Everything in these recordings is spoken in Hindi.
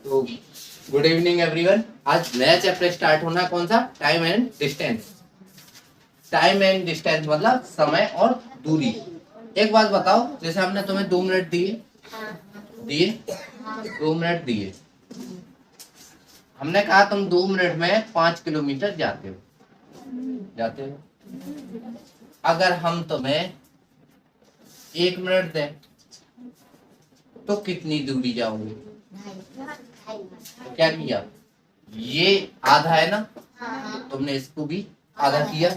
तो गुड इवनिंग एवरीवन। आज नया चैप्टर स्टार्ट होना, कौन सा? Time and distance. Time and distance मतलब समय और दूरी। एक बात बताओ, जैसे हमने तुम्हें 2 मिनट दिए दिए 2 मिनट दिए, हमने कहा तुम 2 मिनट में 5 किलोमीटर जाते हो। अगर हम तुम्हें 1 मिनट दें तो कितनी दूरी जाओगे? तो क्या किया, ये आधा है ना, तुमने इसको भी आधा किया।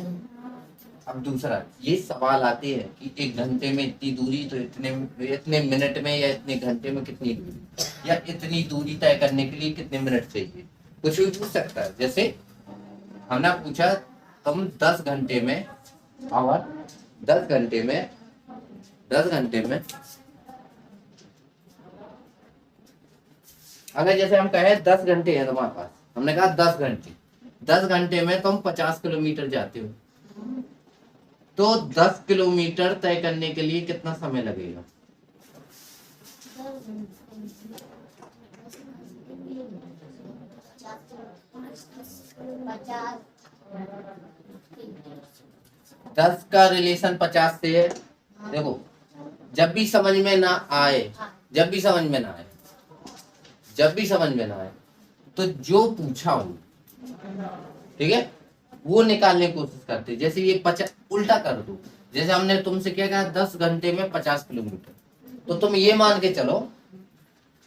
अब दूसरा ये सवाल आते हैं कि 1 घंटे में इतनी दूरी, तो इतने इतने मिनट में या इतने घंटे में कितनी दूरी, या इतनी दूरी तय करने के लिए कितने मिनट चाहिए, कुछ भी पूछ सकता है। जैसे हमने पूछा तुम 10 घंटे में, और 10 घंटे में अगर जैसे हम कहे 10 घंटे है तुम्हारे पास, हमने कहा 10 घंटे में तुम 50 किलोमीटर जाते हो, तो 10 किलोमीटर तय करने के लिए कितना समय लगेगा? दस का रिलेशन 50 से है। देखो, जब भी समझ में ना आए तो जो पूछा हो, ठीक है, वो निकालने की कोशिश करते। जैसे ये 50 उल्टा कर दो, जैसे हमने तुमसे क्या कहा 10 घंटे में 50 किलोमीटर, तो तुम ये मान के चलो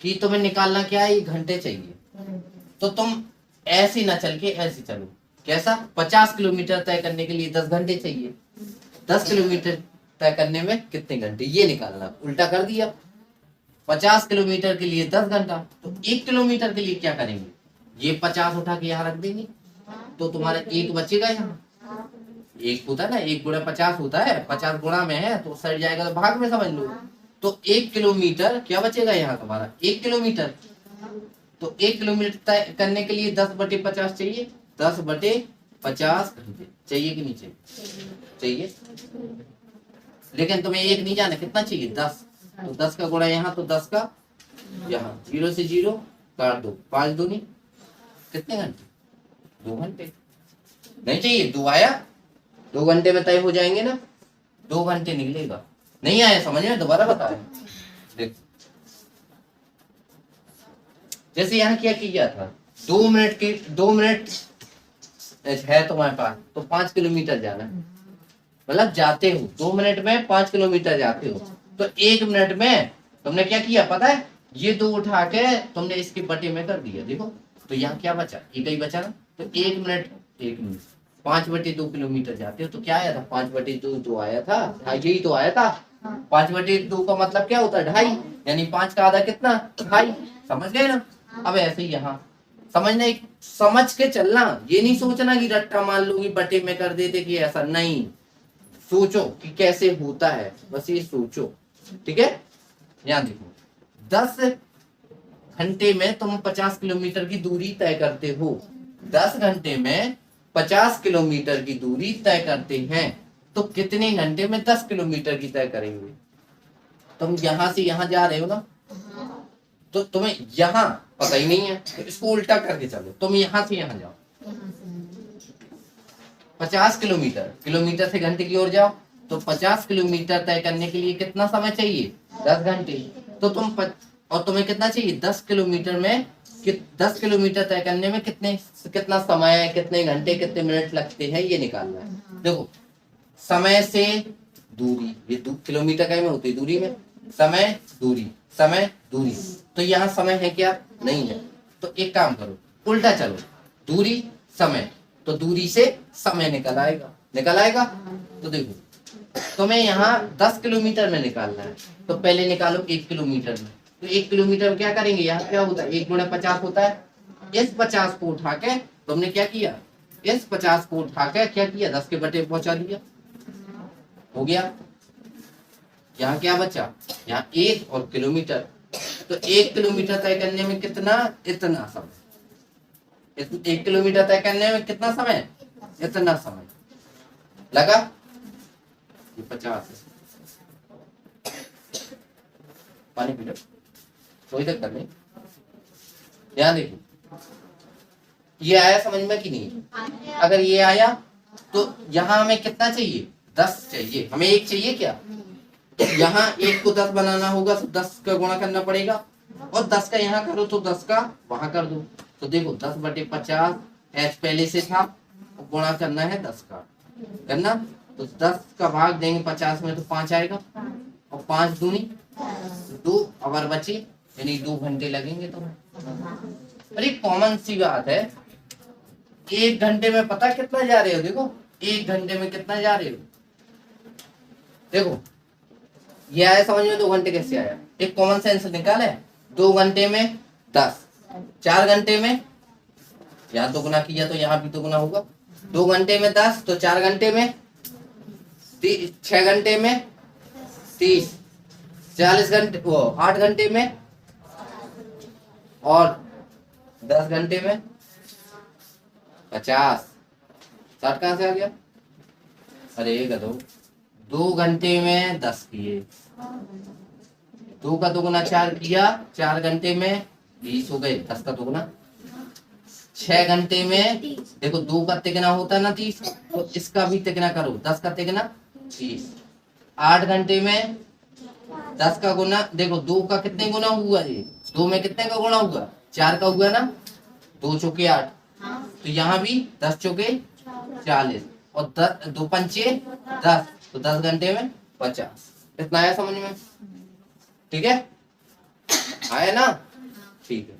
कि तुम्हें निकालना क्या है, 1 घंटे चाहिए। तो तुम ऐसे ना चल के ऐसे चलो। कैसा? 50 किलोमीटर तय करने के लिए 10 घंटे चाहिए, 10 किलोमीटर तय करने में कितने घंटे, ये निकालना। उल्टा कर दिया, 50 किलोमीटर के लिए 10 घंटा, तो 1 किलोमीटर के लिए क्या करेंगे, ये 50 उठा के यहाँ रख देंगे, तो तुम्हारा 1 बचेगा। यहाँ 1 होता है ना, 1 गुणा 50 होता है, 50 गुणा में है तो सड़ जाएगा, तो भाग में समझ लो। तो 1 किलोमीटर क्या बचेगा यहाँ तुम्हारा, 1 किलोमीटर। तो 1 किलोमीटर तय करने के लिए 10/50 चाहिए, 10/50 घंटे चाहिए कि नहीं चाहिए? लेकिन तुम्हें 1 नहीं जाना, कितना चाहिए, 10। तो 10 का गुणा यहाँ, तो 10 का यहाँ, 0 से 0 काट दो, 5 दूनी कितने घंटे, 2 घंटे। नहीं चाहिए, 2 आया, 2 घंटे में तय हो जाएंगे ना, 2 घंटे निकलेगा। नहीं आया समझ में, दोबारा बता रहे हैं। देख, जैसे यहाँ क्या किया था, 2 मिनट है तुम्हारे पास, तो 5 किलोमीटर जाना है, मतलब जाते हो 2 मिनट में 5 किलोमीटर जाते हो। तो 1 मिनट में तुमने क्या किया पता है, ये 2 उठा के तुमने इसके बटे में कर दिया। देखो, तो यहाँ क्या बचा, एक ही बचा ना। तो 1 मिनट 5/2 किलोमीटर जाते हो, तो क्या आया था, 5/2 तो आया था, यही तो आया था। 5/2 का मतलब क्या होता है, 2.5, यानी 5 का आधा कितना, 2.5। समझ गए ना? अब ऐसे ही यहाँ समझना, समझ के चलना, ये नहीं सोचना कि रट्टा मान लूंगी बटे में कर देते, कि ऐसा नहीं। सोचो कि कैसे होता है, बस ये सोचो, ठीक है। यहाँ देखो, 10 घंटे में तुम 50 किलोमीटर की दूरी तय करते हो, 10 घंटे में 50 किलोमीटर की दूरी तय करते हैं, तो कितने घंटे में 10 किलोमीटर की तय करेंगे? तुम यहां से यहां जा रहे हो ना, तो तुम्हें यहाँ पता ही नहीं है, तो इसको उल्टा करके चलो, तुम यहां से यहां जाओ, 50 किलोमीटर, किलोमीटर से घंटे की ओर जाओ, तो 50 किलोमीटर तय करने के लिए कितना समय चाहिए, 10 घंटे। तो और तुम्हें कितना चाहिए, 10 किलोमीटर में 10 किलोमीटर तय करने में कितना समय, कितने घंटे, कितने मिनट लगते हैं, ये निकालना है। देखो, समय से दूरी, ये किलोमीटर का में होती है दूरी में, समय दूरी, तो यहाँ समय है क्या, नहीं है। तो एक काम करो, उल्टा चलो, दूरी समय, तो दूरी से समय निकल आएगा। तो देखो, तुम्हें यहाँ 10 किलोमीटर में निकालना है, तो पहले निकालो 1 किलोमीटर में। तो 1 किलोमीटर में क्या करेंगे, यहाँ क्या होता है, 1 गुणा 50 होता है। इस 50 को उठा के तुमने क्या किया, इस 50 को उठा के क्या किया, 10 के बटे पहुंचा दिया, हो गया। यहाँ क्या बचा, यहाँ 1 और किलोमीटर, तो 1 किलोमीटर तय करने में कितना, इतना समय। 1 किलोमीटर तय करने में कितना समय, इतना समय लगा। ये 50 पानी पी लो, थोड़ी देर कर ले। यहाँ देखो, ये आया समझ में कि नहीं? अगर ये आया तो यहाँ हमें कितना चाहिए? 10 चाहिए। हमें 1 चाहिए क्या? यहाँ 1 को 10 बनाना होगा तो 10 का गुणा करना पड़ेगा, और 10 का यहाँ करो तो 10 का वहां कर दो। तो देखो 10/50 h पहले से था, गुणा करना है 10 का करना, तो 10 का भाग देंगे 50 में तो 5 आएगा, और 5 दूनी 2 अवर बचे, यानी 2 घंटे लगेंगे। तो अरे कॉमन सी बात है, 1 घंटे में पता कितना जा रहे हो? देखो 1 घंटे में कितना जा रहे हो? देखो ये आया समझ में, 2 घंटे कैसे आया? एक कॉमन सेंस निकाल है। 2 घंटे में 10, 4 घंटे में, यहाँ तो गुना किया तो यहाँ भी तो गुना होगा। 2 घंटे में 10 तो 4 घंटे में 6 घंटे में 30, 40 घंटे, वो 8 घंटे में, और 10 घंटे में 50। 60 कहाँ से आ गया? अरे गधो, 2 घंटे में 10 किए, 2 का 2 गुना 4 किया, 4 घंटे में 20 हो गए, 10 का 2 गुना 6 घंटे में। देखो 2 का तिगुना होता है ना 30, तो इसका भी तिगुना करो, 10 का तिगुना 30। 8 घंटे में 10 का गुना, देखो 2 का कितने गुना हुआ? ये 2 में कितने का गुना हुआ? 4 का हुआ ना, 2 चौके 8, तो यहाँ भी 10 चौके 40, और 2 पंचे 10, तो 10 घंटे में 50। इतना आया समझ में? ठीक है, आया ना? ठीक है,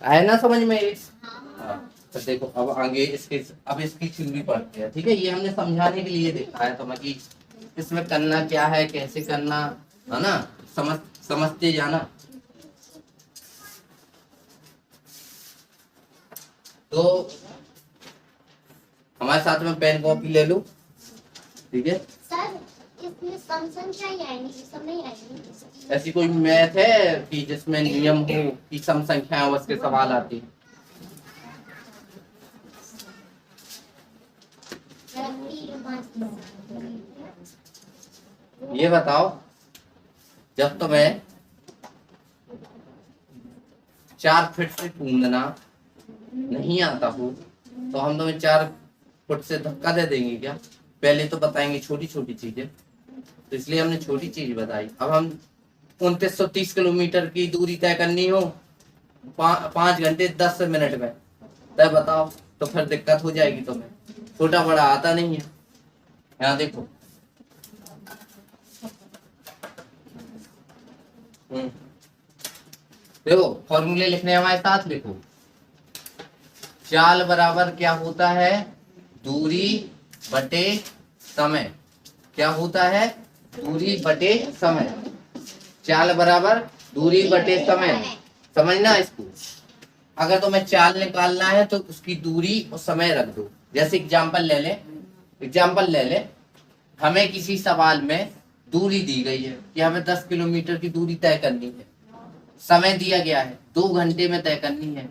आया ना समझ में? हाँ, तो देखो अब आगे इसकी थ्योरी पढ़ते हैं। ठीक है, ये हमने समझाने के लिए देखा है तुम्हें कि इसमें करना क्या है, कैसे करना है ना, समझते जाना। तो हमारे साथ में पेन कॉपी ले लो। ठीक है सर, इसमें सम संख्या ही आएंगी, सब नहीं आएंगी। ऐसी कोई मैथ है कि जिसमें नियम हो कि सम संख्याएं उसके सवाल आते? ये बताओ, जब तुम्हें 4 फीट से कूदना नहीं आता हो तो हम तुम्हें 4 फुट से धक्का दे देंगे क्या? पहले तो बताएंगे छोटी छोटी चीजें, तो इसलिए हमने छोटी चीज बताई। अब हम 2930 किलोमीटर की दूरी तय करनी हो 5 घंटे 10 मिनट में, तय बताओ, तो फिर दिक्कत हो जाएगी तुम्हें, छोटा बड़ा आता नहीं है। यहाँ देखो, देखो फॉर्मूले लिखने हमारे साथ लिखो। चाल बराबर क्या होता है? दूरी बटे समय। क्या होता है? दूरी बटे समय। चाल बराबर दूरी बटे समय, समझना इसको। अगर तुम्हें चाल निकालना है तो उसकी दूरी और समय रख दो। जैसे एग्जाम्पल ले ले, हमें किसी सवाल में दूरी दी गई है कि हमें 10 किलोमीटर की दूरी तय करनी है, समय दिया गया है 2 घंटे में तय करनी है।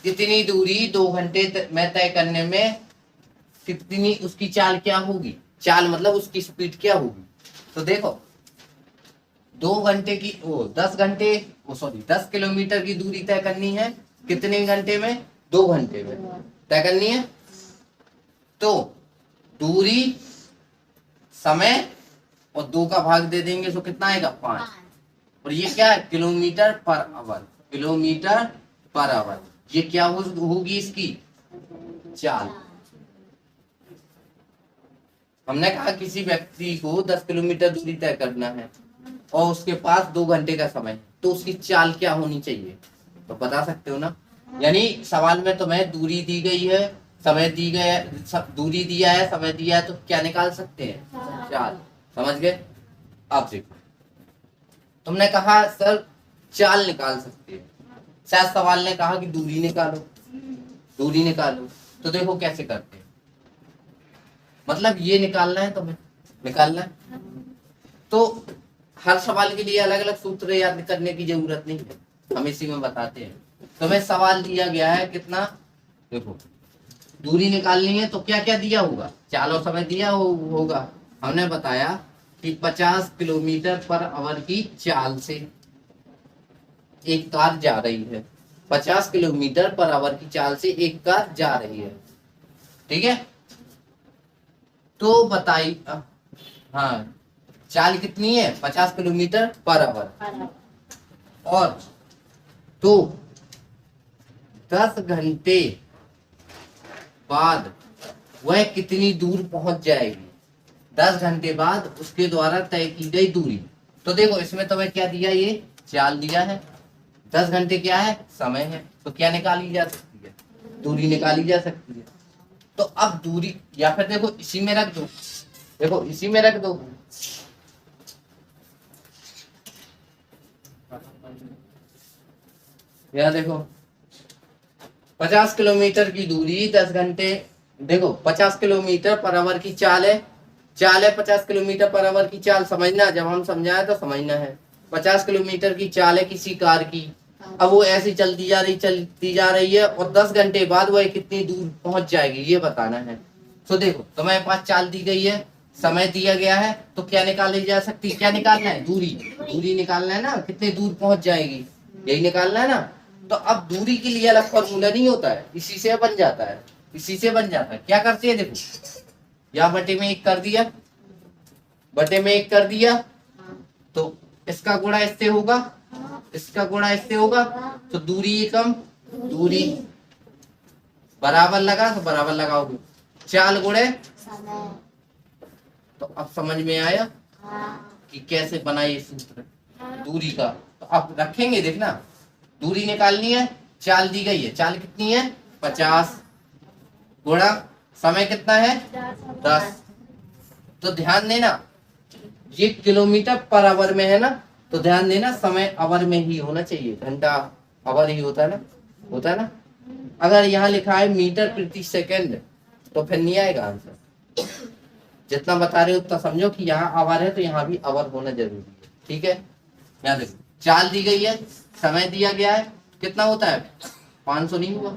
कितनी दूरी 2 घंटे में तय करने में कितनी उसकी चाल क्या होगी? चाल मतलब उसकी स्पीड क्या होगी? तो देखो 10 किलोमीटर की दूरी तय करनी है कितने घंटे में? 2 घंटे में तय करनी है। तो दूरी, समय और 2 का भाग दे देंगे तो कितना आएगा? 5। और ये क्या है? Kilometre per hour. Kilometre per hour, ये क्या होगी इसकी चाल। हमने कहा किसी व्यक्ति को 10 किलोमीटर दूरी तय करना है और उसके पास 2 घंटे का समय, तो उसकी चाल क्या होनी चाहिए? तो बता सकते हो ना। यानी सवाल में तुम्हें दूरी दी गई है, समय दी गया, दूरी दिया है, समय दिया है, तो क्या निकाल सकते हैं? चाल। समझ गए? आप देखो, तुमने कहा सर चाल निकाल सकते हैं, शायद सवाल ने कहा कि दूरी निकालो, दूरी निकालो। तो देखो कैसे करते हैं, मतलब ये निकालना है तुम्हें, निकालना है। तो हर सवाल के लिए अलग अलग सूत्र याद करने की जरूरत नहीं है, हम इसी में बताते हैं। तुम्हें सवाल दिया गया है कितना, देखो दूरी निकालनी है तो क्या क्या दिया होगा? चाल और समय दिया होगा। हमने बताया कि 50 किलोमीटर पर आवर की चाल से एक कार जा रही है। 50 किलोमीटर पर आवर की चाल से एक कार जा रही है, ठीक है। तो बताइए, हाँ, चाल कितनी है? 50 किलोमीटर पर आवर। और तो 10 घंटे बाद वह कितनी दूर पहुंच जाएगी? 10 घंटे बाद उसके द्वारा तय की गई दूरी। तो देखो इसमें तुम्हें क्या दिया, ये चाल दिया है, 10 घंटे क्या है? समय है। तो क्या निकाली जा सकती है? दूरी निकाली जा सकती है। तो अब दूरी, या फिर देखो इसी में रख दो, देखो इसी में रख दो, या देखो 50 किलोमीटर की दूरी 10 घंटे, देखो 50 किलोमीटर पर आवर की चाल है, 50 किलोमीटर पर आवर की चाल, समझना, जब हम समझाए तो समझना है। 50 किलोमीटर की चाल है किसी कार की, अब वो ऐसी चलती जा रही है, और 10 घंटे बाद वह कितनी दूर पहुंच जाएगी ये बताना है। तो देखो तुम्हारे पास चाल दी गई है, समय दिया गया है, तो क्या निकाली जा सकती है? क्या निकालना है? दूरी निकालना है ना, कितनी दूर पहुंच जाएगी, यही निकालना है ना। तो अब दूरी के लिए अलग फॉर्मूला नहीं होता है, इसी से बन जाता है, इसी से बन जाता है। क्या करते हैं, देखो यहाँ बटे में 1 कर दिया, बटे में 1 कर दिया, तो इसका गुणा इससे होगा, इसका गुणा इससे होगा, तो दूरी एकम, दूरी बराबर लगा तो बराबर लगाओगे, चाल गुणे। तो अब समझ में आया कि कैसे बना ये सूत्र दूरी का। तो अब रखेंगे, देखना, दूरी निकालनी है, चाल दी गई है, चाल कितनी है? 50 गुणा समय कितना है? 10। तो ध्यान देना, ये किलोमीटर पर आवर में है ना, तो ध्यान देना समय आवर में ही होना चाहिए, घंटा आवर ही होता है ना, होता है ना। अगर यहाँ लिखा है मीटर प्रति सेकंड तो फिर नहीं आएगा आंसर। जितना बता रहे हो उतना समझो कि यहाँ आवर है तो यहाँ भी आवर होना जरूरी है, ठीक है। यहाँ देखो चाल दी गई है, समय दिया गया है, कितना होता है? 500 नहीं हुआ,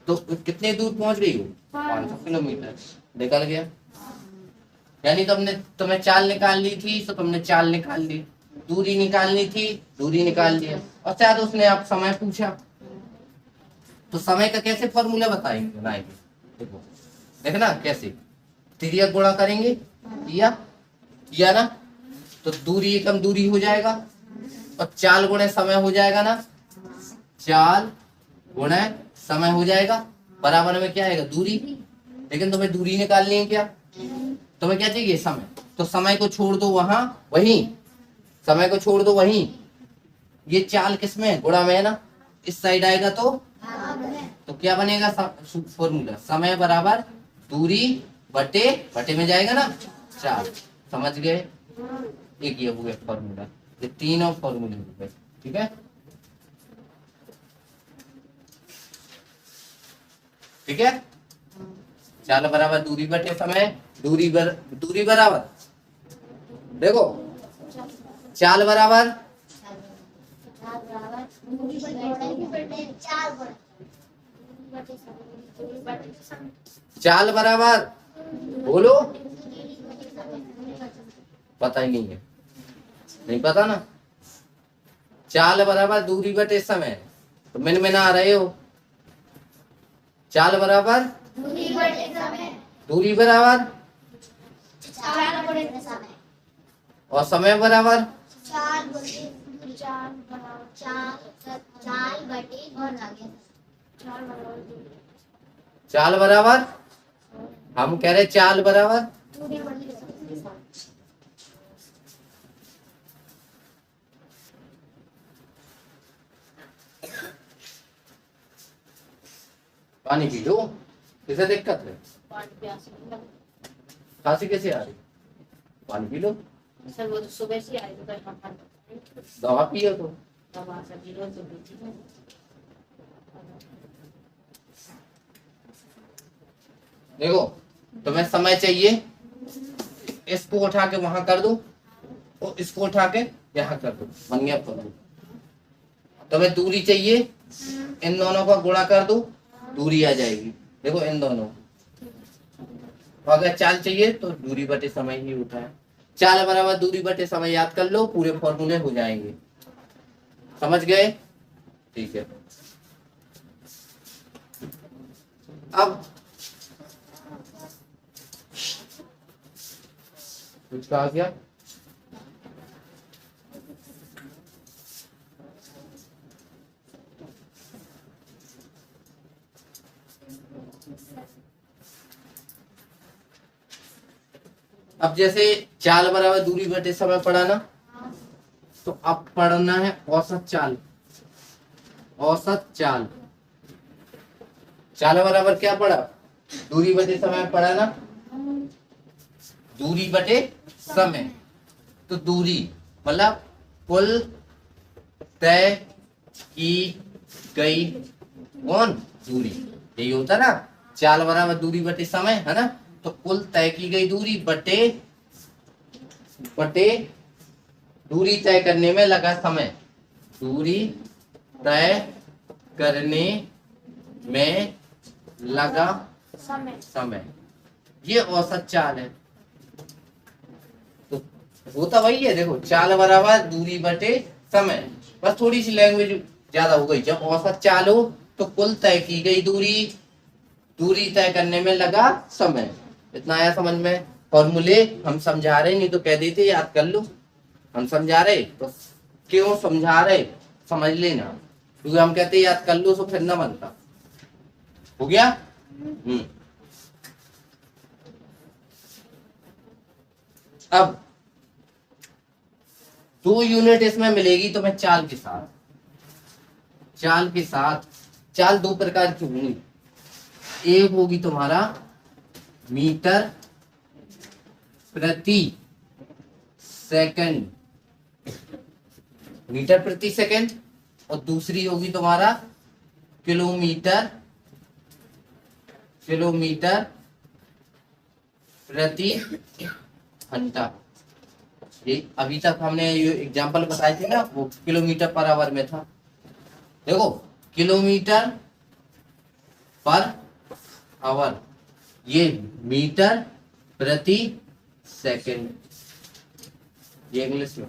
तो कितने दूर पहुंच गई हो? 500 किलोमीटर, निकल गया। यानी तुम्हें चाल निकाल ली थी तो तुमने चाल निकाल ली, दूरी निकालनी थी, दूरी निकाल लिया, और शायद उसने आप समय पूछा, तो समय का कैसे फॉर्मूला बताएंगे, बनाएंगे, देखो देखना कैसे, तिर्यक गुणा करेंगे, किया ना, तो दूरी एकम दूरी हो जाएगा, और चाल गुणे समय हो जाएगा ना, चाल गुणे समय हो जाएगा, बराबर में क्या आएगा? दूरी। लेकिन तुम्हें दूरी निकालनी है, क्या तुम्हें क्या चाहिए? समय। तो समय को छोड़ दो वहां, वहीं समय को छोड़ दो वहीं, ये चाल किसमें? गुणा में है ना, इस साइड आएगा तो क्या बनेगा फॉर्मूला? समय बराबर दूरी बटे बटे में जाएगा ना चाल, समझ गए? एक ये हो गया फॉर्मूला, ये तीनों फॉर्मूले हो गए, ठीक है, ठीक है। चाल बराबर दूरी बटे समय, दूरी बराबर, देखो चाल बराबर चाल बराबर, बोलो, पता ही नहीं है, नहीं पता ना। चाल बराबर दूरी बटे समय, तो में आ रहे हो, चाल बराबर दूरी बराबर और समय बराबर चाल बराबर, हम कह रहे चाल बराबर पानी पी लो, किसे दिक्कत है? खांसी कैसे आ रही? पानी पी लो। सर वो तो सुबह से आई तो दवा पियो तो। दवा सब्जी रोज पीती है। देखो तुम्हें समय चाहिए, इसको उठा के वहां कर दो और इसको उठा के यहाँ कर दो, बन गया कर दो। तुम्हें दूरी चाहिए, इन दोनों का गुणा कर दो, दूरी आ जाएगी, देखो इन दोनों। अगर चाल चाहिए तो दूरी बटे समय ही होता है, चाल बराबर दूरी बटे समय याद कर लो, पूरे फॉर्मूले हो जाएंगे। समझ गए? ठीक है। अब कुछ कहा गया? अब जैसे चाल बराबर दूरी बटे समय पढ़ा ना, तो अब पढ़ना है औसत चाल। औसत चाल, चाल बराबर क्या पढ़ा? दूरी बटे समय पढ़ा ना, दूरी बटे समय। तो दूरी मतलब कुल तय की गई कौन? दूरी। यही होता ना, चाल बराबर दूरी बटे समय, है ना। तो कुल तय की गई दूरी बटे दूरी तय करने में लगा समय। दूरी तय करने में लगा समय, ये औसत चाल है। तो होता वही है, देखो चाल बराबर दूरी बटे समय, बस थोड़ी सी लैंग्वेज ज्यादा हो गई। जब औसत चाल हो तो कुल तय की गई दूरी तय करने में लगा समय। इतना आया समझ में? फॉर्मूले हम समझा रहे, नहीं तो कह देते याद कर लो। हम समझा रहे तो क्यों समझा रहे समझ लेना, क्योंकि हम कहते याद कर लो तो फिर ना बनता। हो गया? अब 2 यूनिट इसमें मिलेगी तुम्हें चाल के साथ। चाल 2 प्रकार की होंगी। एक होगी तुम्हारा मीटर प्रति सेकंड, मीटर प्रति सेकंड, और दूसरी होगी तुम्हारा किलोमीटर प्रति घंटा। ये अभी तक हमने ये एग्जांपल बताए थे ना, वो किलोमीटर पर आवर में था। देखो किलोमीटर पर आवर, ये मीटर प्रति सेकंड, ये इंग्लिश में।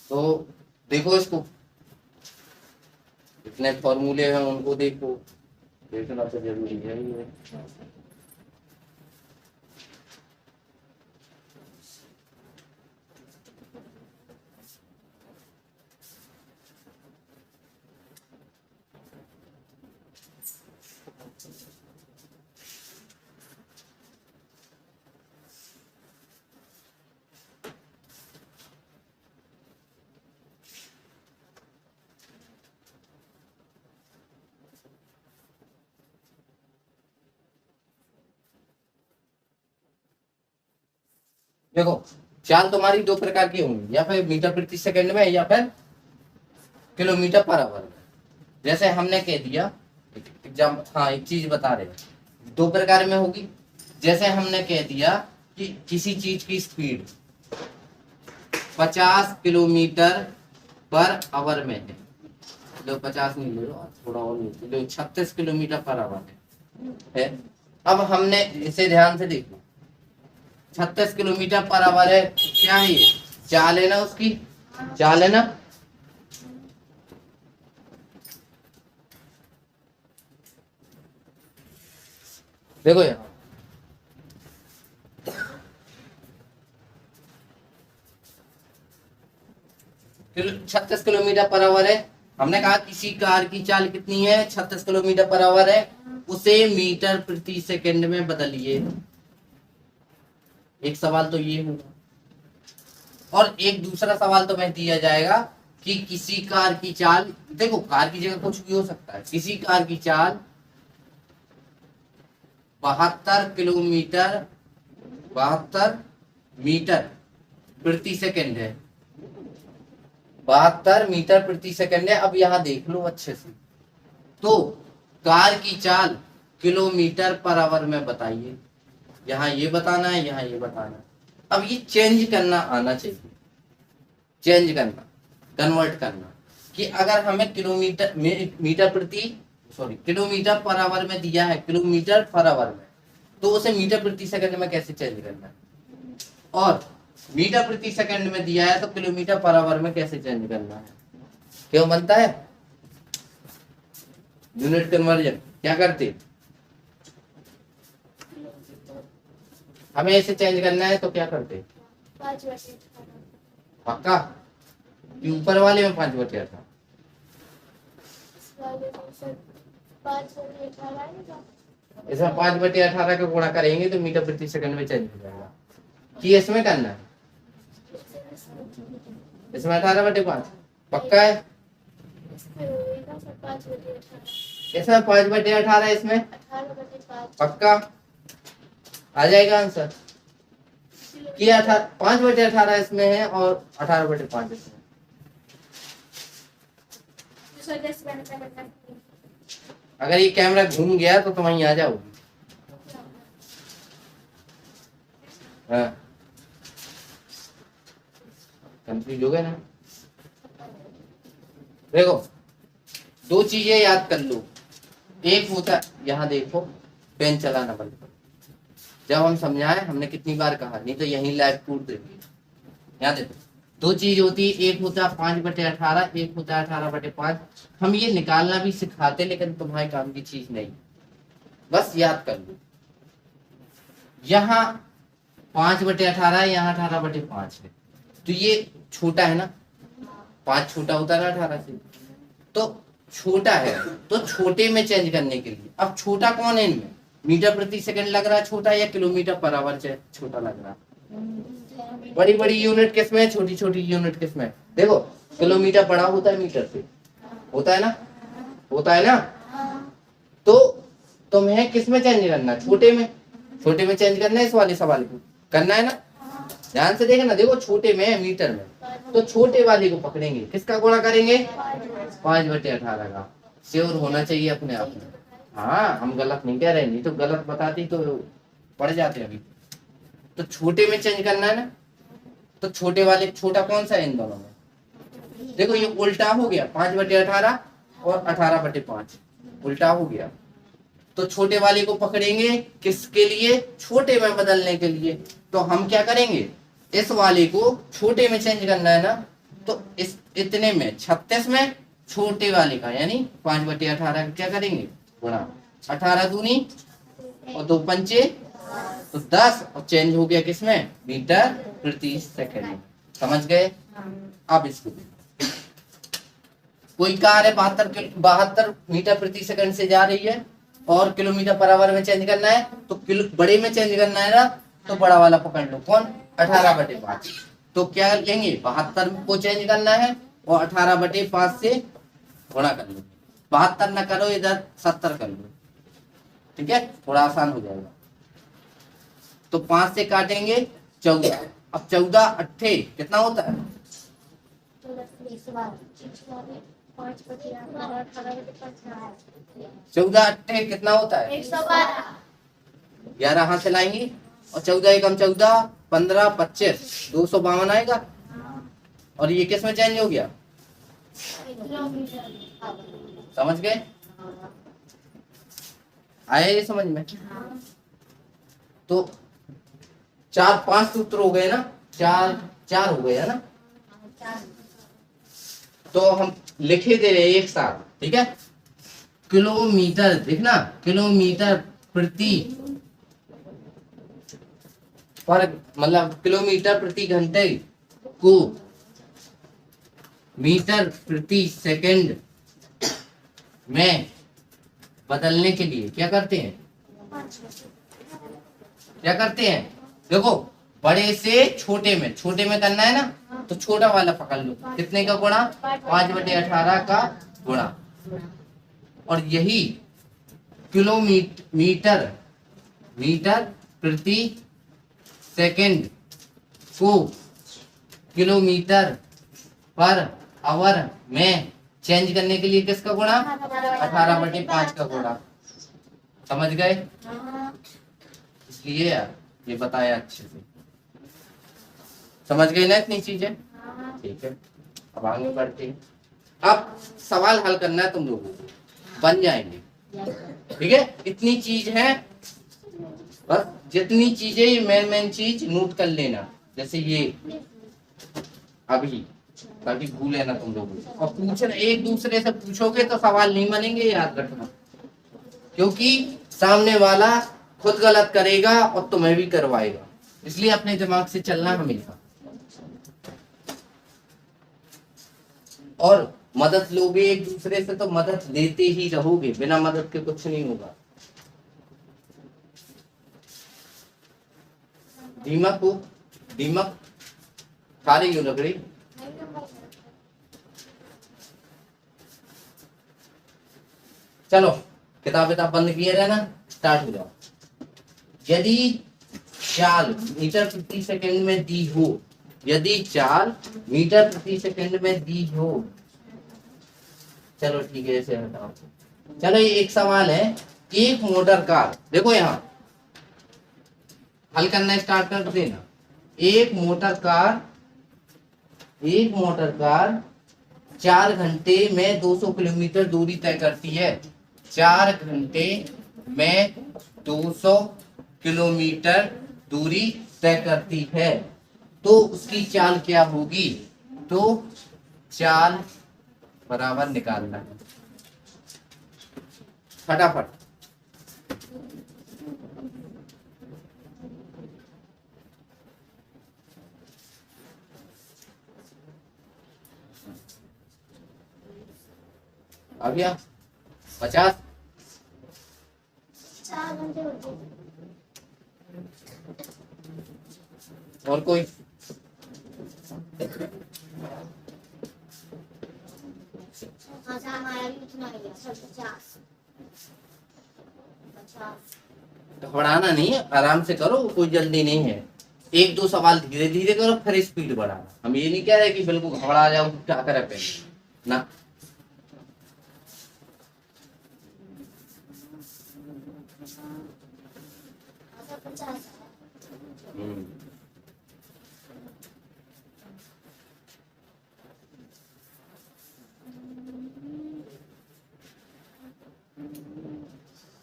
तो देखो इसको, इतने फॉर्मूले हैं उनको देखो, देखना तो जरूरी है ही है। देखो चाल तुम्हारी 2 प्रकार की होंगी, या फिर मीटर प्रति सेकंड में या फिर किलोमीटर पर आवर में। जैसे हमने कह दिया एग्जाम्पल, हाँ एक चीज बता रहे हैं, 2 प्रकार में होगी। जैसे हमने कह दिया कि किसी चीज की स्पीड 50 किलोमीटर पर आवर में है, 50 नहीं ले लो, थोड़ा और लो, 36 किलोमीटर पर आवर है। अब हमने इसे ध्यान से देखो, 36 किलोमीटर पर आवर है, क्या है ये? चाल है ना, उसकी चाल है ना। देखो यहाँ 36 किलोमीटर पर आवर है। हमने कहा किसी कार की चाल कितनी है? 36 किलोमीटर पर आवर है, उसे मीटर प्रति सेकंड में बदलिए। एक सवाल तो ये होगा, और एक दूसरा सवाल तो मैं दिया जाएगा कि किसी कार की चाल, देखो कार की जगह कुछ भी हो सकता है, किसी कार की चाल 72 मीटर प्रति सेकंड है, 72 मीटर प्रति सेकंड है। अब यहां देख लो अच्छे से, तो कार की चाल किलोमीटर पर आवर में बताइए। यहाँ ये बताना है, यहाँ ये बताना है। अब ये चेंज करना आना चाहिए, चेंज करना, कन्वर्ट करना। कि अगर हमें किलोमीटर पर आवर में दिया है, किलोमीटर पर आवर में, तो उसे मीटर प्रति सेकंड में कैसे चेंज करना है, और मीटर प्रति सेकंड में दिया है तो किलोमीटर पर आवर में कैसे चेंज करना है। क्यों बनता है यूनिट कन्वर्जन, क्या करते, हमें ऐसे चेंज करना है तो क्या करते, 5/18 पक्का कि ऊपर वाले में 5/18, इस वाले में सर 5/18 आएगा। इसमें 5/18 का गुणा करेंगे तो मीटर प्रति सेकंड में चेंज हो जाएगा। कि इसमें करना है, इसमें 18/5 पक्का है, इसमें होएगा सर 5/18 इसमें 5/18, इसमें 18/5 पक्का आ जाएगा आंसर। कि 5/18 इसमें है और 18/5 इसमें। सर जैसे मैंने करना अगर ये कैमरा घूम गया तो तुम वहीं आ जाओगी। हाँ कंफ्यूज हो गए ना। देखो दो चीजें याद कर लो, एक होता, यहाँ देखो पेन चलाना बंद करो, जब हम समझाए हमने कितनी बार कहा, नहीं तो यहीं लाइव कूट देंगे। यहाँ देखो दो चीज होती है, एक होता है 5/18, एक होता है 18/5। हम ये निकालना भी सिखाते लेकिन तुम्हारे काम की चीज नहीं, बस याद कर लो। यहाँ 5/18 यहाँ 18/5 है, तो ये छोटा है ना, 5 छोटा होता है 18 से, तो छोटा है तो छोटे में चेंज करने के लिए, अब छोटा कौन है इनमें, मीटर प्रति सेकंड लग रहा है छोटा या किलोमीटर पर आवर छोटा लग रहा है। बड़ी बड़ी यूनिट किसमें है, छोटी छोटी यूनिट किसमें है। देखो किलोमीटर बड़ा होता है मीटर से, होता है ना, होता है ना, तो तुम्हें किसमें चेंज करना है, छोटे में, छोटे में चेंज करना है, इस वाले सवाल को करना है ना, ध्यान से देखना। देखो छोटे में है मीटर में, तो छोटे वाले को पकड़ेंगे, किसका गुणा करेंगे 5/18 का। श्योर होना चाहिए अपने आप में। हाँ हम गलत नहीं कह रहे, नहीं तो गलत बताती तो पड़ जाते अभी। तो छोटे में चेंज करना है ना, तो छोटे वाले, छोटा कौन सा है इन दोनों में, देखो ये उल्टा हो गया, 5/18 और 18/5 उल्टा हो गया, तो छोटे वाले को पकड़ेंगे किसके लिए, छोटे में बदलने के लिए। तो हम क्या करेंगे, इस वाले को छोटे में चेंज करना है ना, तो इस इतने में 36 में छोटे वाले का यानी 5/18 क्या करेंगे गुणा, 18 दूनी और 2 पंचे तो 10, और चेंज हो गया किसमें, मीटर प्रति सेकंड। समझ गए। अब इसको कोई कार है 72 मीटर प्रति सेकंड से जा रही है और किलोमीटर पर आवर में चेंज करना है, तो बड़े में चेंज करना है ना, तो बड़ा वाला पकड़ लो, कौन 18/5। तो क्या लेंगे 72 को चेंज करना है और 18/5 से गुणा कर लो, 72 ना करो इधर 70 कर लो, ठीक है थोड़ा आसान हो जाएगा। तो 5 से काटेंगे 14, अब 14 अट्ठे कितना होता है, 14 अट्ठे कितना होता है 112 11 हाथ से लाएंगे और 14 एकम 14 15 25 252 आएगा। और ये किस में चेंज हो गया, समझ गए, आया ये समझ में। तो 4-5 सूत्र हो गए ना, 4 हो गए है ना, तो हम लिखे दे रहे एक साथ, ठीक है। किलोमीटर देखना, किलोमीटर प्रति पर मतलब किलोमीटर प्रति घंटे को मीटर प्रति सेकंड में बदलने के लिए क्या करते हैं, क्या करते हैं, देखो बड़े से छोटे में करना है ना, तो छोटा वाला पकड़ लो, कितने का गुणा 5/18 का गुणा, और यही किलोमीटर मीटर प्रति सेकंड को किलोमीटर पर आवर में चेंज करने के लिए किसका गुणा 18/5 का गुणा। समझ गए, इसलिए यार ये बताया अच्छे से, समझ गए ना इतनी चीजें, ठीक है। अब आगे बढ़ते हैं। अब सवाल हल करना है तुम लोगों को, बन जाएंगे। ठीक है, इतनी चीज है, बस जितनी चीजें मेन चीज नोट कर लेना, जैसे ये अभी, ताकि भूले ना तुम लोग। और पूछना एक दूसरे से पूछोगे तो सवाल नहीं बनेंगे, याद रखना, क्योंकि सामने वाला खुद गलत करेगा और तुम्हें भी करवाएगा, इसलिए अपने दिमाग से चलना हमेशा। और मदद लोगे एक दूसरे से तो मदद लेते ही रहोगे, बिना मदद के कुछ नहीं होगा। दीमक खा रही हो लकड़ी? चलो किताब बंद किए रहना, स्टार्ट हो जाओ। यदि चाल मीटर प्रति सेकंड में दी हो, यदि चाल मीटर प्रति सेकंड में दी हो, चलो ठीक है, ऐसे बताओ। चलो ये एक सवाल है, एक मोटर कार, देखो यहाँ हल करना स्टार्ट कर देना। एक मोटर कार 4 घंटे में 200 किलोमीटर दूरी तय करती है। 4 घंटे में 200 किलोमीटर दूरी तय करती है, तो उसकी चाल क्या होगी? तो चाल बराबर निकालना है फटाफट। आ गया 50। 4 घंटे होते हैं। और कोई? हाँ सर, हमारा भी उतना ही है सर, 50। घबराना नहीं है, आराम से करो, कोई जल्दी नहीं है। एक दो सवाल धीरे धीरे करो, फिर स्पीड बढ़ाना। हम ये नहीं कह रहे कि बिल्कुल घबरा जाओ, क्या करे पहले ना। सर 50।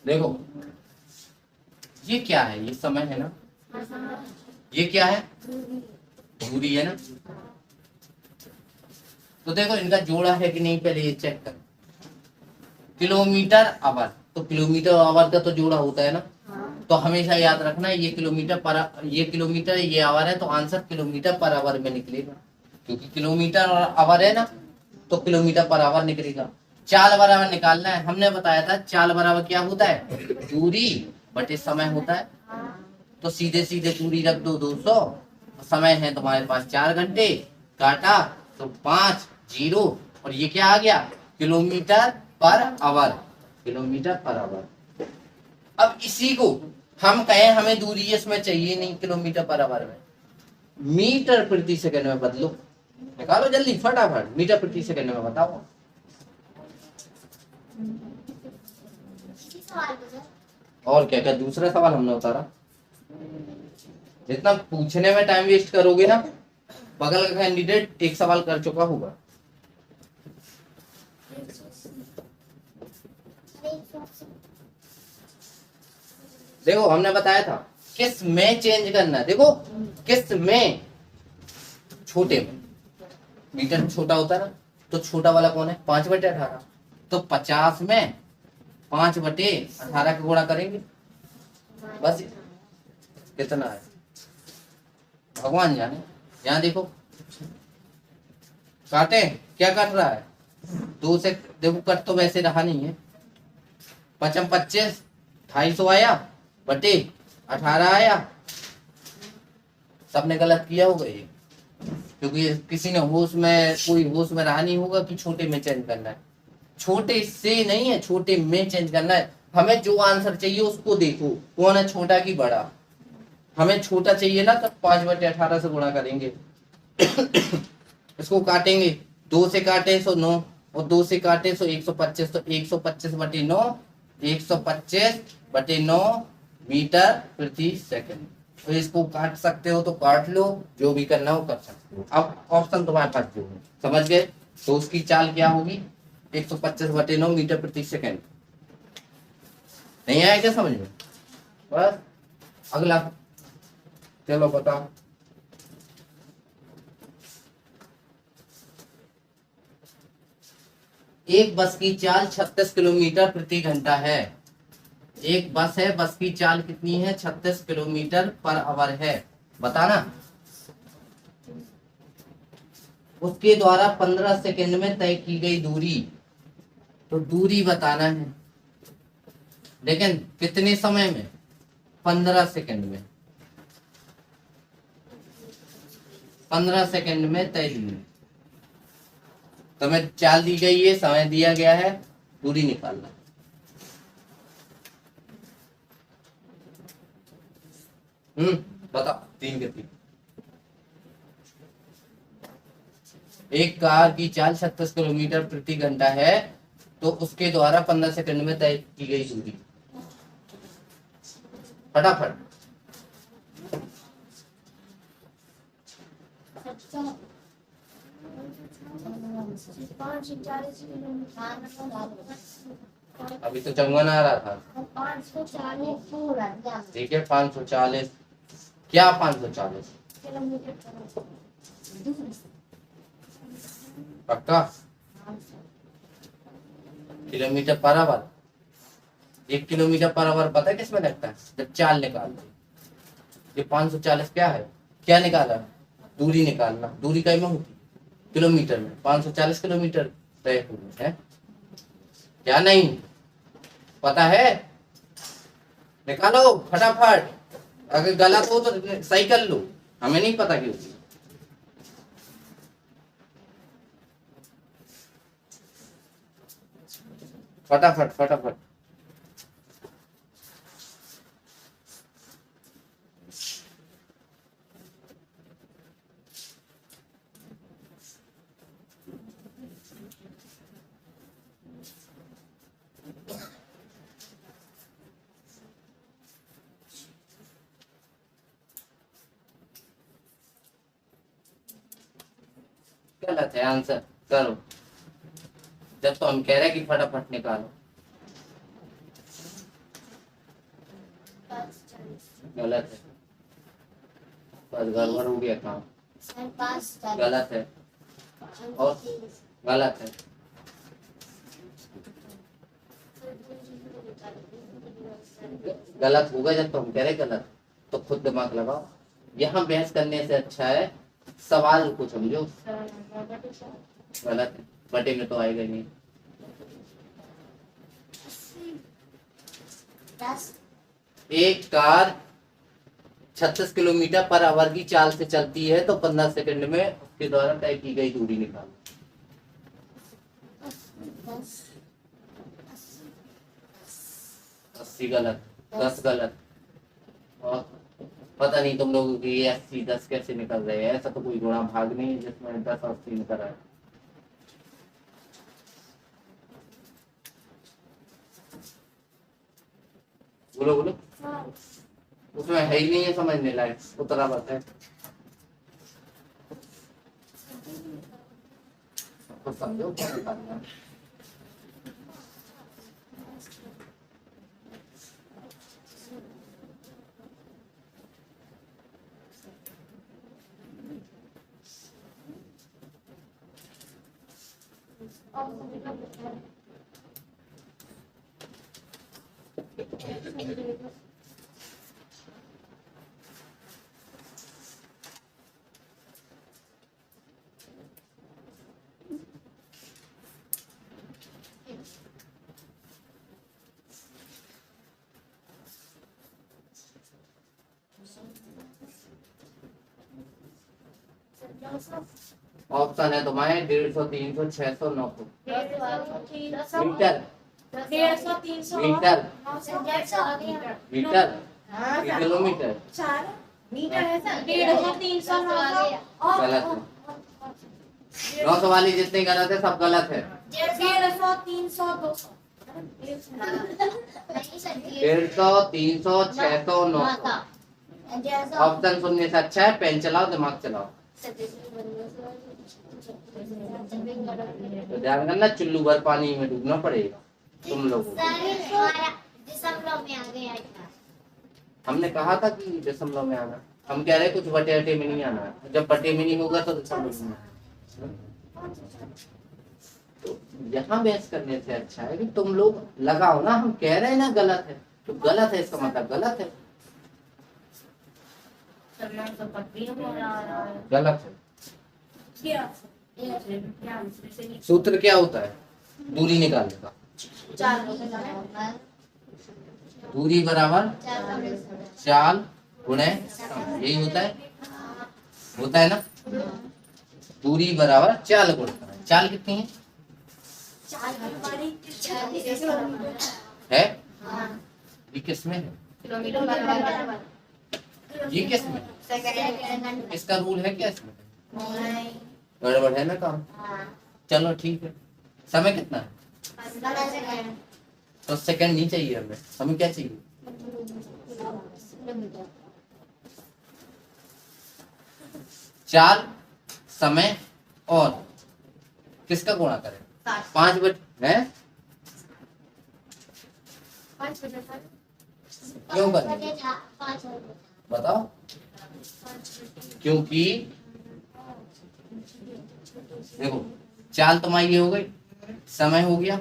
देखो ये क्या है, ये समय है ना, ये क्या है? दूरी है ना। तो देखो इनका जोड़ा है कि नहीं, पहले ये चेक कर। किलोमीटर आवर, तो किलोमीटर आवर का तो जोड़ा होता है ना, तो हमेशा याद रखना ये किलोमीटर ये आवर है, तो आंसर किलोमीटर पर आवर में निकलेगा, क्योंकि किलोमीटर और आवर है ना, तो किलोमीटर पर आवर निकलेगा। चाल बराबर निकालना है, हमने बताया था चाल बराबर क्या होता है? दूरी बटे समय होता है। तो सीधे सीधे दूरी रख दो 200, समय है तुम्हारे पास 4 घंटे, काटा तो 5 0, और ये क्या आ गया? Kilometre per hour, kilometre per hour. अब इसी को हम कहें हमें दूरी इसमें चाहिए नहीं किलोमीटर पर आवर में, मीटर प्रति सेकंड में बदलो, निकालो जल्दी फटाफट, मीटर प्रति सेकंड में बताओ। और क्या क्या दूसरा सवाल हमने उतारा। जितना पूछने में टाइम वेस्ट करोगे ना, बगल का कैंडिडेट एक सवाल कर चुका होगा। देखो हमने बताया था किस में चेंज करना है। देखो किस में, छोटे में, मीटर छोटा होता है ना, तो छोटा वाला कौन है? 5/18। तो 50 में 5/18 का गुणा करेंगे, बस कितना है भगवान जाने। यहाँ देखो काटे, क्या कट रहा है? 2 से देखो, कट तो वैसे रहा नहीं है। 5 25, 250 आया बटे 18 आया। सबने गलत किया होगा ये, क्योंकि किसी ने होश में, कोई होश में रहा नहीं होगा कि छोटे में चेंज करना है। छोटे से नहीं है, छोटे में चेंज करना है। हमें जो आंसर चाहिए उसको देखो, कौन है छोटा की बड़ा। हमें छोटा चाहिए ना, तो 5/18 से गुणा करेंगे। इसको काटेंगे, 2 से काटे 109, और 2 से काटे 125, तो 125/9, 125/9 मीटर प्रति सेकंड। तो इसको काट सकते हो तो काट लो, जो भी करना हो कर सकते हो। अब ऑप्शन तुम्हारे पास जो है, समझ गए? तो उसकी चाल क्या होगी? 125/9 मीटर प्रति सेकंड। नहीं आया क्या समझ में? बस अगला, चलो बताओ। एक बस की चाल 36 किलोमीटर प्रति घंटा है। एक बस है, बस की चाल कितनी है? 36 किलोमीटर पर आवर है। बताना। उसके द्वारा 15 सेकंड में तय की गई दूरी, तो दूरी बताना है, लेकिन कितने समय में? 15 सेकंड में। 15 सेकंड में तय दूरी। तुम्हें चाल दी गई है, समय दिया गया है, दूरी निकालना। बताओ, 3 के 3। एक कार की चाल 36 किलोमीटर प्रति घंटा है, तो उसके द्वारा 15 सेकंड में तय की गई दूरी। फटाफट। अभी तो चंगन आ रहा था। 540 पूरा ध्यान ठीक है, 540। क्या 540? किलोमीटर पक्का? Kilometre per hour. 1 kilometre per hour पता है किसमें लगता है? जब चाल निकालते। ये 540 क्या है? क्या निकाला? दूरी निकालना। दूरी कई में होती? किलोमीटर में। 540 किलोमीटर तय हुई है। क्या नहीं पता है? निकालो फटाफट। अगर गलत हो तो सही कर लो, हमें नहीं पता क्यों। फटाफट फटाफट। गलत है आंसर। करो, जब तो हम कह रहे हैं कि फटाफट निकालो। गलत है, बस गड़बड़ हो गया काम। गलत है और गलत है। गलत होगा जब तो हम कह रहे गलत, तो खुद दिमाग लगाओ। यहाँ बहस करने से अच्छा है सवाल को समझो। गलत है, बटे में तो आएगा नहीं। एक कार 36 किलोमीटर पर आवर की चाल से चलती है, तो 15 सेकंड में उसके द्वारा तय की गई दूरी निकालो। 80 गलत, 10 गलत। और पता नहीं तुम लोगों की 80 10 कैसे निकल रहे हैं। ऐसा तो कोई गुणा भाग नहीं है जिसमें 10 80 निकल रहा है। बोलो बोलो। उसमें है ही नहीं है समझने लायक, उतरा बात है। तो समझो क्या निकालना है। ऑप्शन है तुम्हारे 150, 300, 600, 900 मीटर। 150, 300 मीटर मीटर हाँ, किलोमीटर। 4 मीटर है सर। 150, 300, 900 गलत है। 900 वाली जितनी गलत है सब गलत है। 150, 300, 200 150, 300, 600, 900। ऑप्शन सुनने से अच्छा है पेन चलाओ, दिमाग चलाओ। तो ध्यान करना, चुल्लू भर पानी में डूबना पड़ेगा तुम लोगों को। दशमलव में आ गया था। हमने कहा था कि दशमलव में आना, हम कह रहे कुछ बटे अटे में नहीं आना है। जब बटे में नहीं होगा तो दशमलव में आना। तो यहाँ बहस करने से अच्छा है कि तुम लोग लगाओ ना। हम कह रहे हैं ना गलत है, तो गलत है इसका मतलब गलत है, गलत है। सूत्र क्या होता है दूरी निकालने का? दूरी बराबर चाल गुणे सम, यही होता है ना। दूरी बराबर चाल गुणे, चाल कितनी है? ये किस में है? ये किस में? इसका रूल है क्या इसमें? गड़बड़ है ना काम। चलो ठीक है। समय कितना है? तो सेकंड नहीं चाहिए हमें क्या चाहिए? चाल, समय और किसका गुणा करें? 5 बटे है, क्यों करें बताओ? क्योंकि देखो चाल तुम्हारी ये हो गई, समय हो गया,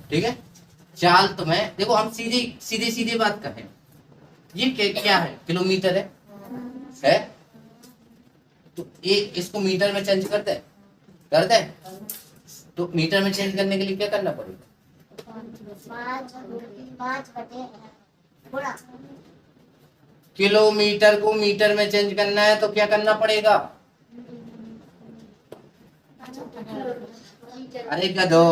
ठीक है। चाल तुम्हें देखो, हम सीधे बात करें, ये क्या है? किलोमीटर है? तो इसको मीटर में चेंज करते तो मीटर में चेंज करने के लिए क्या करना पड़ेगा? 5 किलोमीटर को मीटर में चेंज करना है तो क्या करना पड़ेगा? अरे गधो,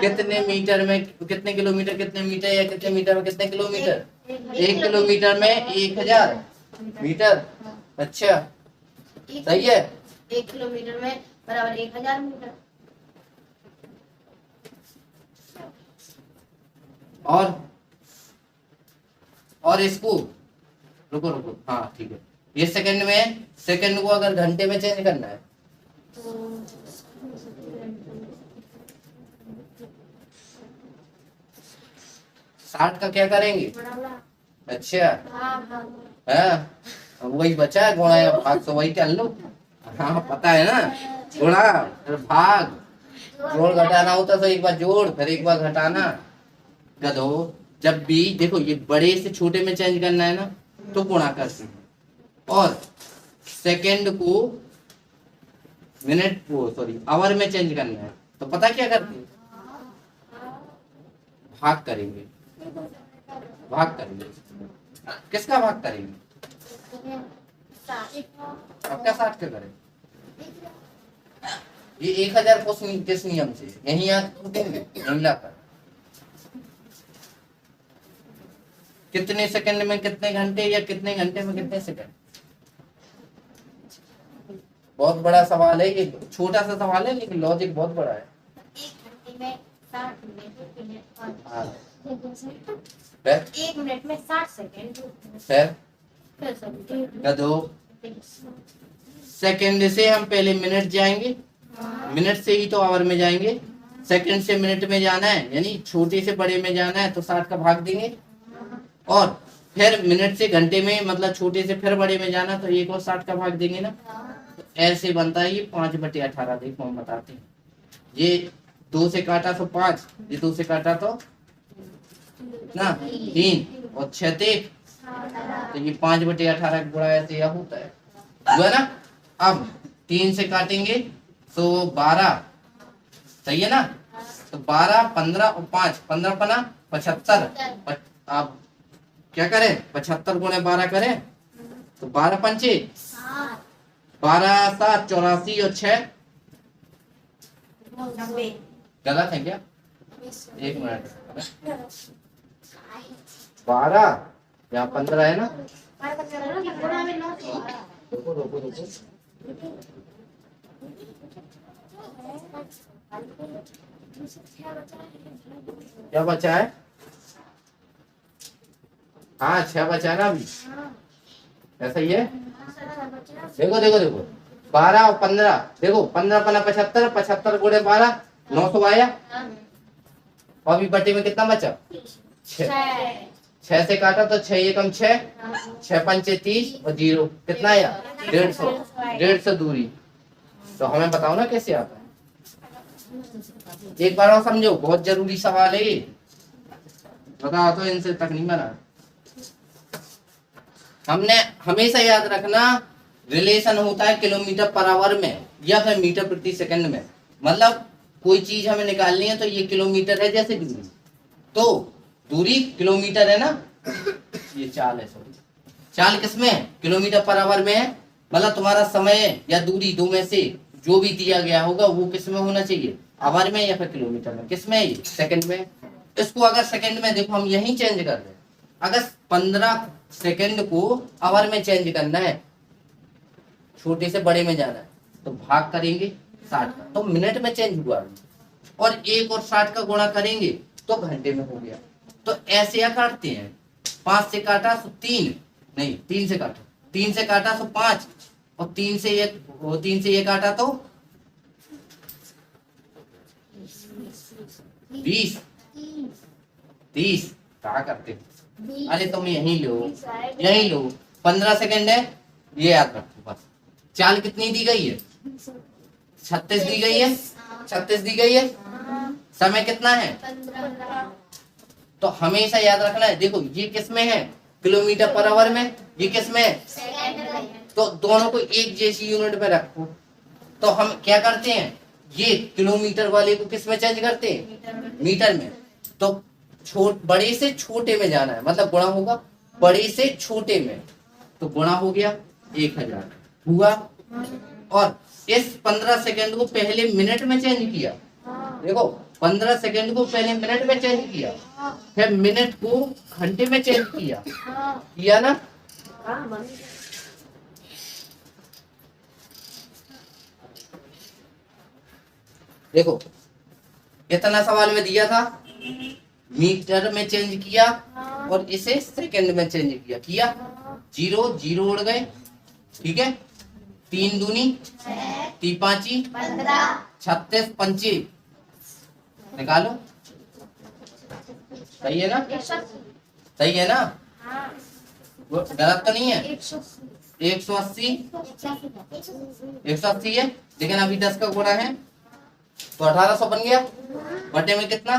कितने मीटर में कितने किलोमीटर, कितने मीटर या कितने मीटर में कितने किलोमीटर? 1 किलोमीटर में 1000 मीटर। अच्छा सही है। 1 किलोमीटर में बराबर 1000 मीटर। और इसको रुको, हाँ ठीक है। ये सेकंड को अगर घंटे में चेंज करना है तो 60 का क्या करेंगे? अच्छा हाँ, वही बचा है, गुणा या भाग, तो वही कर लो। हाँ पता है ना, गुणा फिर भाग, जोड़ घटाना होता तो एक बार जोड़ फिर एक बार घटाना। गधो, जब भी देखो ये बड़े से छोटे में चेंज करना है ना तो गुणा करते हैं, और सेकंड को मिनट को आवर में चेंज करना है तो पता क्या करते हैं? भाग करेंगे। किसका भाग करेंगे? अब क्या 60 का करें? ये 1000 को किस नियम से यही यहीं लाकर कितने सेकंड में कितने घंटे या कितने घंटे में कितने सेकंड? बहुत बड़ा सवाल है ये, छोटा सा सवाल है लेकिन लॉजिक बहुत बड़ा है। 1 घंटे में 60 मिनट हाँ। 1 मिनट में 60 सेकंड। गधो, सेकंड से हम पहले मिनट जाएंगे, मिनट से ही तो आवर में जाएंगे, सेकंड से मिनट में जाना है, यानी छोटे से बड़े में जाना है तो 60 का भाग देंगे, और फिर मिनट से घंटे में मतलब छोटे से फिर बड़े में जाना तो एक और 60 का भाग देंगे ना। तो ऐसे बनता है ये 5/18। देखो हम बताते हैं, ये 2 से काटा तो 5, ये 2 से काटा तो ना 3 और 6 3, तो ये 5/18 गुणा ऐसे यह होता है, जो है ना। अब 3 से काटेंगे तो 12, सही है ना। तो 12 15 और 5, 15 पना 75। अब क्या करें? 75 गुणे 12 करें तो 12 पंचे 12 7 84 और 6 गलत है क्या? 1 मिनट, 12 या 15 है ना। रुको क्या बचा है? हाँ 6 बचा है ना अभी। ऐसा ही है। देखो देखो देखो 12 और 15, देखो 15 पना 75, 75 गुणे 12 900 आया। और अभी बटे में कितना बचा? 6। 6 से काटा तो 6 एकम 6, 6 पंचे 30 और 0 कितना आया? 150। 150 दूरी। तो हमें बताओ ना कैसे आता है। एक बार और समझो, बहुत जरूरी सवाल है ये। बताओ तो इनसे तक नहीं बना। हमने हमेशा याद रखना, रिलेशन होता है किलोमीटर पर आवर में या फिर मीटर प्रति सेकंड में। मतलब कोई चीज हमें निकालनी है तो ये किलोमीटर है, जैसे दूरी, तो दूरी किलोमीटर है ना, ये चाल है, सॉरी चाल किसमें है? किलोमीटर पर आवर में है। मतलब तुम्हारा समय या दूरी दो में से जो भी दिया गया होगा वो किसमें होना चाहिए? आवर में या फिर किलोमीटर में? किसमें है ये? सेकंड में। इसको अगर सेकंड में, देखो हम यही चेंज कर रहे हैं। अगर 15 सेकंड को आवर में चेंज करना है, छोटे से बड़े में जाना है, तो भाग करेंगे 60 का, तो मिनट में चेंज हुआ। और 1 और 60 का गुणा करेंगे तो घंटे में हो गया। तो ऐसे या काटते हैं, 5 से काटा तो 3, नहीं 3 से काटा, 3 से काटा तो 5, और 3 से ये काटा तो 20, 30 क्या करते हो? अरे तुम यही लो, यही लो। 15 सेकंड है, ये याद रखो बस। चाल कितनी दी गई है? 36 दी गई है, 36 दी गई है। समय कितना है? 15। तो हमेशा याद रखना है। देखो ये किस में है? किलोमीटर पर आवर में। ये किस में है? तो दोनों को एक जैसी यूनिट में रखो। तो हम क्या करते हैं, ये किलोमीटर वाले को किस में चेंज करते हैं? मीटर में। तो बड़े से छोटे में जाना है, मतलब गुणा होगा बड़े से छोटे में, तो गुणा हो गया 1000 हुआ। और इस 15 सेकंड को पहले मिनट में चेंज किया। देखो 15 सेकंड को पहले मिनट में चेंज किया, फिर मिनट को घंटे में चेंज किया ना। देखो इतना सवाल में दिया था, मीटर में चेंज किया और इसे सेकंड में चेंज किया 0 0 उड़ गए, ठीक है। 3 दूनी 3 पांची 36 पंची निकालो, सही है ना? सही है ना? गलत तो नहीं है? 180 है, लेकिन अभी 10 का गुणा है तो 1800 बन गया। बटे में कितना?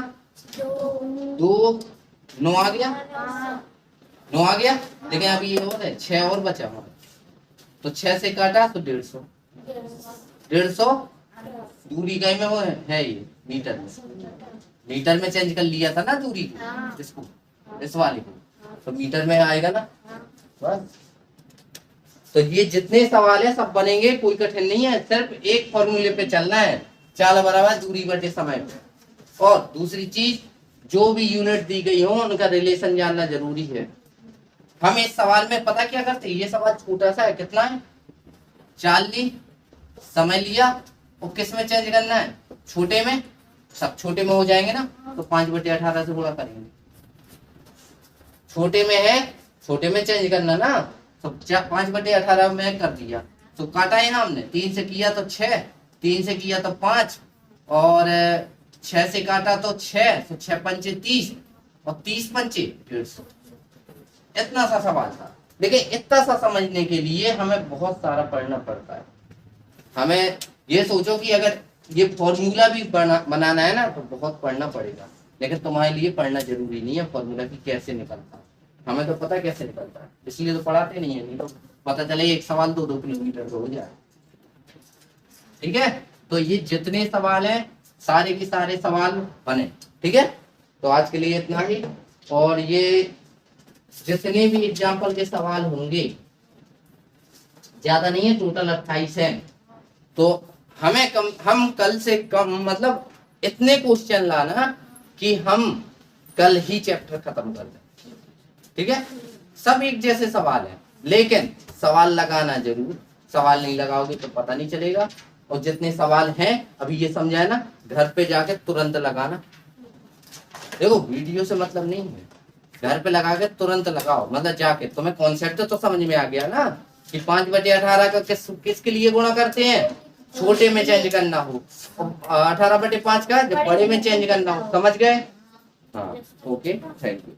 2 9 आ गया, 9 आ गया। लेकिन अभी ये और है 6 और बचा हमारा, तो 6 से काटा तो 150 दूरी का में वो है ये मीटर में। मीटर में चेंज कर लिया था ना दूरी को, इसको इस वाले को, तो मीटर में आएगा ना बस। तो ये जितने सवाल है सब बनेंगे, कोई कठिन नहीं है। सिर्फ एक फॉर्मूले पे चलना है, चाल बराबर दूरी बटे समय पे। और दूसरी चीज, जो भी यूनिट दी गई हो उनका रिलेशन जानना जरूरी है। हम इस सवाल में पता क्या करते हैं, ये सवाल छोटा सा है, कितना है? चाल ली, समय लिया और किस में चेंज करना है? छोटे में। सब छोटे में हो जाएंगे ना, तो 5/18 से गुणा करेंगे। छोटे में है, छोटे में चेंज करना ना, तो 5/18 में कर दिया, तो काटा है ना हमने। 3 से किया तो 6, 3 से किया तो 5, और 6 से काटा तो 6, तो 6 पंचे 30 और 30 पंचे 150। इतना सा सवाल था, लेकिन इतना सा समझने के लिए हमें बहुत सारा पढ़ना पड़ता है। हमें ये सोचो कि अगर ये फॉर्मूला भी बनाना है ना, तो बहुत पढ़ना पड़ेगा। लेकिन तुम्हारे लिए पढ़ना जरूरी नहीं है फॉर्मूला की कैसे निकलता है, हमें तो पता कैसे निकलता है, इसलिए तो पढ़ाते नहीं है। नहीं तो पता चले एक सवाल 2-2 किलोमीटर का हो जाए, ठीक है। तो ये जितने सवाल हैं सारे के सारे सवाल बने, ठीक है। तो आज के लिए इतना ही। और ये जितने भी एग्जाम्पल के सवाल होंगे, ज्यादा नहीं है, टोटल 28 है। तो हम कल से कम, मतलब इतने क्वेश्चन लाना कि हम कल ही चैप्टर खत्म कर दें, ठीक है। सब एक जैसे सवाल हैं, लेकिन सवाल लगाना जरूर। सवाल नहीं लगाओगे तो पता नहीं चलेगा। और जितने सवाल हैं अभी ये समझाए ना, घर पे जाके तुरंत लगाना। देखो वीडियो से मतलब नहीं है, घर पे लगा के तुरंत लगाओ, मतलब जाके तुम्हें कॉन्सेप्ट तो समझ में आ गया ना कि 5/18 का किसके लिए गुणा करते हैं, छोटे में चेंज करना हो, 18/5 का जब बड़े में चेंज करना हो। समझ गए? हाँ, ओके, थैंक यू।